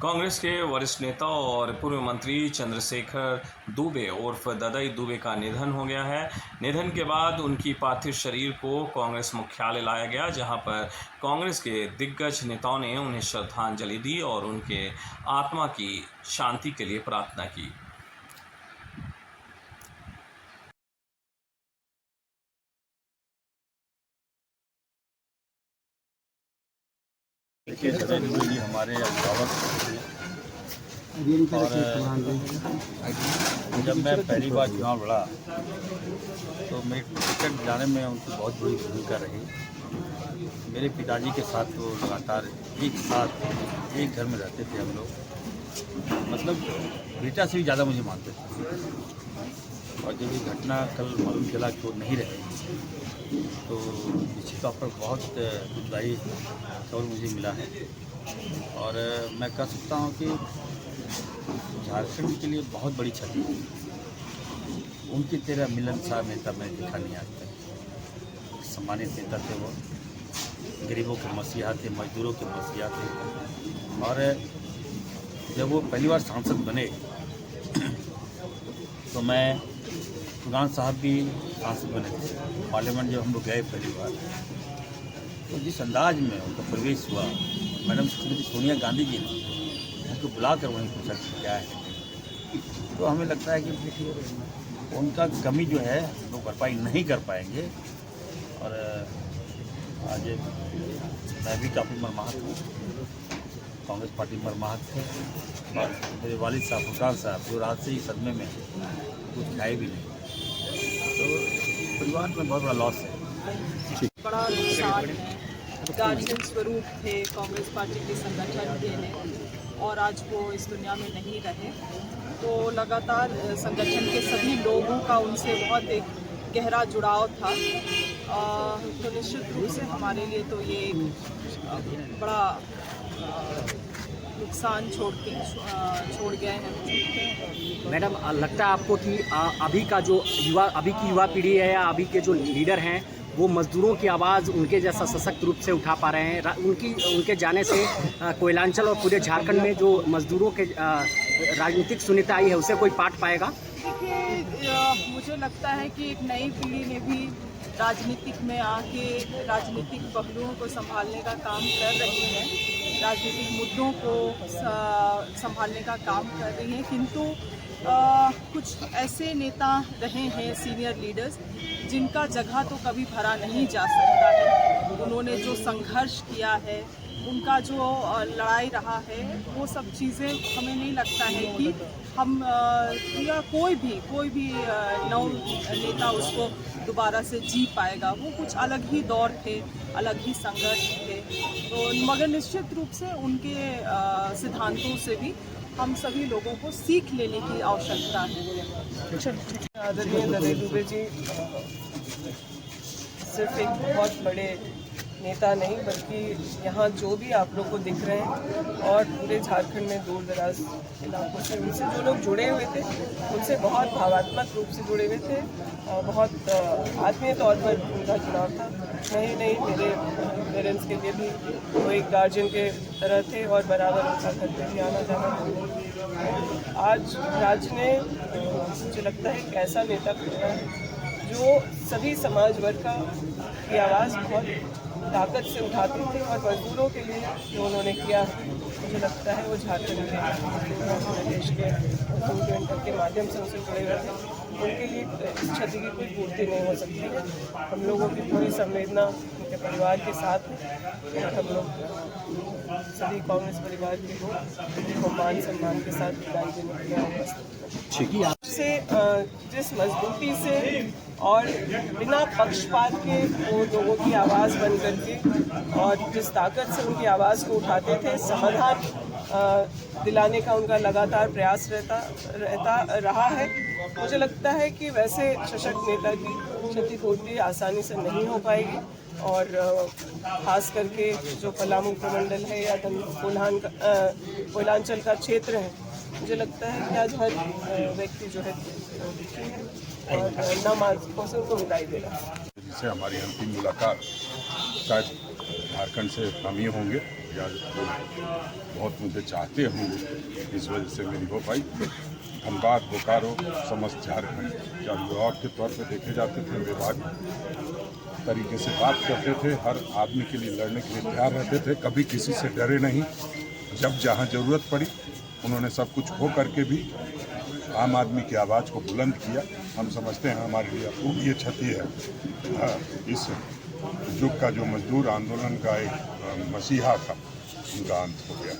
कांग्रेस के वरिष्ठ नेता और पूर्व मंत्री चंद्रशेखर दुबे उर्फ ददई दुबे का निधन हो गया है। निधन के बाद उनकी पार्थिव शरीर को कांग्रेस मुख्यालय लाया गया, जहां पर कांग्रेस के दिग्गज नेताओं ने उन्हें श्रद्धांजलि दी और उनके आत्मा की शांति के लिए प्रार्थना की। देखिए, ददई दुबे जी हमारे अभिभावक थे और जब मैं पहली बार चुनाव लड़ा तो मेरे टिकट जाने में उनकी बहुत बड़ी भूमिका रही। मेरे पिताजी के साथ वो लगातार एक साथ एक घर में रहते थे हम लोग, मतलब बेटा से भी ज़्यादा मुझे मानते थे। और जब ये घटना कल मालूम चला कि वो नहीं रहे तो निश्चित तौर पर बहुत दुखदायी खबर मुझे मिला है। और मैं कह सकता हूँ कि झारखंड के लिए बहुत बड़ी क्षति है। उनकी तरह मिलनसार नेता मैंने देखा नहीं आज तक। सम्मानित नेता थे वो, गरीबों के मसीहा थे, मजदूरों के मसीहा थे। और जब वो पहली बार सांसद बने तो मैं खुदान साहब भी सांसद बने थे। पार्लियामेंट जब हम लोग गए पहली बार तो जिस अंदाज में उनका प्रवेश हुआ, मैडम श्रीमती सोनिया गांधी जी ने उनको बुलाकर वहीं पूछा कि क्या है, तो हमें लगता है कि उनका कमी जो है वो भरपाई नहीं कर पाएंगे। और आज मैं भी काफ़ी मर्माहत हूँ, कांग्रेस पार्टी मर्माहत है और मेरे वालिद साहब फुरकान साहब जो रात से ही सदमे में कुछ खाए भी नहीं, तो परिवार में बहुत बड़ा लॉस है। बड़ा नुकसान है। गार्जियन स्वरूप थे कांग्रेस पार्टी के संगठन के ने, और आज वो इस दुनिया में नहीं रहे। तो लगातार संगठन के सभी लोगों का उनसे बहुत एक गहरा जुड़ाव था। तो निश्चित रूप से हमारे लिए तो ये एक बड़ा नुकसान छोड़ गए हैं। मैडम, लगता है आपको कि अभी की युवा पीढ़ी है या अभी के जो लीडर हैं वो मजदूरों की आवाज़ उनके जैसा सशक्त रूप से उठा पा रहे हैं? उनके जाने से कोयलांचल और पूरे झारखंड में जो मजदूरों के राजनीतिक शून्यता आई है उसे कोई पाट पाएगा? देखिए, मुझे लगता है कि एक नई पीढ़ी ने भी राजनीतिक में आके राजनीतिक पहलुओं को संभालने का काम कर रही है, राजनीतिक मुद्दों को संभालने का काम कर रही है। किंतु कुछ ऐसे नेता रहे हैं, सीनियर लीडर्स, जिनका जगह तो कभी भरा नहीं जा सकता है। उन्होंने जो संघर्ष किया है, उनका जो लड़ाई रहा है, वो सब चीज़ें हमें नहीं लगता है कि हम या कोई भी नव नेता उसको दोबारा से जी पाएगा। वो कुछ अलग ही दौर थे, अलग ही संघर्ष थे। तो मगर निश्चित रूप से उनके सिद्धांतों से भी हम सभी लोगों को सीख लेने की आवश्यकता है। आदरणीय ददई दुबे जी सिर्फ एक बहुत बड़े नेता नहीं, बल्कि यहाँ जो भी आप लोग को दिख रहे हैं और पूरे झारखंड में दूर दराज इलाकों से उनसे जो लोग जुड़े हुए थे, उनसे बहुत भावात्मक रूप से जुड़े हुए थे। बहुत आत्मीय तौर पर उनका जुड़ाव था। नहीं मेरे पेरेंट्स के लिए भी वो एक गार्जियन के तरह थे और बराबर उनका घर पे भी आना जाना। आज राज्य ने मुझे लगता है एक ऐसा नेता चुना है जो सभी समाज वर्ग की आवाज़ बहुत ताकत से उठाते थे। और मजदूरों के लिए जो उन्होंने किया, मुझे लगता है वो झारखंड के देश के मूवमेंट के माध्यम से उनसे जुड़े हुए थे। उनके लिए इस क्षति की कोई पूर्ति नहीं हो सकती है। हम लोगों की पूरी संवेदना उनके परिवार के साथ है और हम लोग सभी कांग्रेस परिवार के लोग मान सम्मान के साथ विदाई देने के लिए से जिस मजबूती से और बिना पक्षपात के वो लोगों की आवाज़ बन करके और जिस ताकत से उनकी आवाज़ को उठाते थे, समाधान दिलाने का उनका लगातार प्रयास रहा है। मुझे लगता है कि वैसे सशक्त नेता की क्षतिपूर्ति आसानी से नहीं हो पाएगी। और ख़ास करके जो पलामू प्रमंडल है या कोयलांचल का क्षेत्र है, मुझे लगता है कि आज हर व्यक्ति जो है दुखी है और न मानसिकों से उनको विदाई दे रहा है। जिससे हमारी अंतिम मुलाकात शायद झारखंड से हम ही होंगे। या बहुत मुझे चाहते होंगे, इस वजह से मेरी हो पाई। धनबाद, बोकारो, समस्त झारखंड के अभिभावक के तौर पर देखे जाते थे, विभाग तरीके से बात करते थे, हर आदमी के लिए लड़ने के लिए तैयार रहते थे, कभी किसी से डरे नहीं। जब जहाँ ज़रूरत पड़ी उन्होंने सब कुछ हो करके भी आम आदमी की आवाज़ को बुलंद किया। हम समझते हैं हमारे लिए अपूर्वीय क्षति है। इस युग का जो मजदूर आंदोलन का एक मसीहा था, उनका अंत हो गया।